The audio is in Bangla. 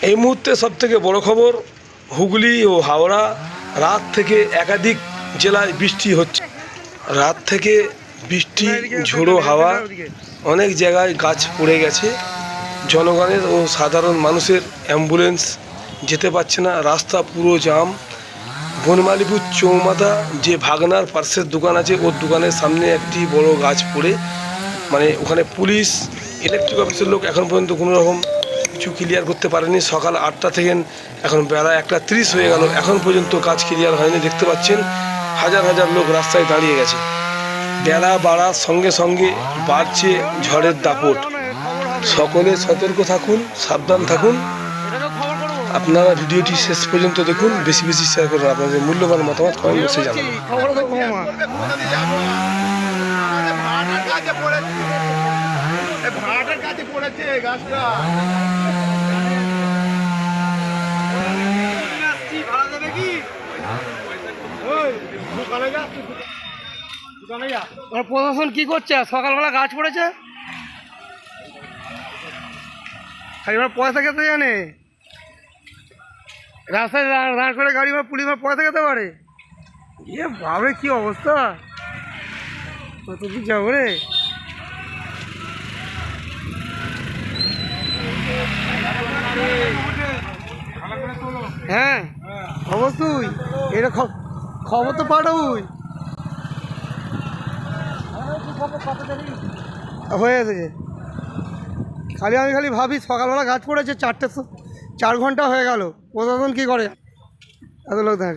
এই মুহূর্তে সবথেকে বড় খবর, হুগলি ও হাওড়া রাত থেকে একাধিক জেলায় বৃষ্টি হচ্ছে। রাত থেকে বৃষ্টি, ঝোড়ো হাওয়া, অনেক জায়গায় গাছ পড়ে গেছে। জনগণের ও সাধারণ মানুষের অ্যাম্বুলেন্স যেতে পারছে না, রাস্তা পুরো জাম। বনমালীপুর চৌমাথা যে ভাগনার পার্সের দোকান আছে, ওর দোকানের সামনে একটি বড় গাছ পড়ে, মানে ওখানে পুলিশ, ইলেকট্রিক অফিসের লোক এখন পর্যন্ত কোনো রকম কিছু ক্লিয়ার করতে পারেনি। সকাল 8টা থেকে এখন বেলা 1:30 হয়ে গেল, এখন পর্যন্ত কাজ ক্লিয়ার হয়নি। দেখতে পাচ্ছেন হাজার হাজার লোক রাস্তায় দাঁড়িয়ে গেছে। বেলা বাড়ার সঙ্গে সঙ্গে বাড়ছে ঝড়ের দাপট। সকলে সতর্ক থাকুন, সাবধান থাকুন। আপনারা ভিডিওটি শেষ পর্যন্ত দেখুন, বেশি বেশি শেয়ার করুন, আপনাদের মূল্যবান মতামত কমেন্ট বক্সে জানান। প্রশাসন কি করছে? সকালবেলা গাছ পড়েছে, এবার পয়সা খেতে জানে। রাস্তায় দাঁড় করে গাড়ি পুলিশ পয়সা খেতে পারে। ইয়ে ভাবে কি অবস্থা, কত কি যাবো রে। হ্যাঁ অবশ্যই, এটা খবর তো পাঠাবই। হয়ে গেছে আমি খালি ভাবি সকালবেলা গাছ পড়েছে, 4 ঘন্টা হয়ে গেল, প্রশাসন কী করে? এত লোক দেখা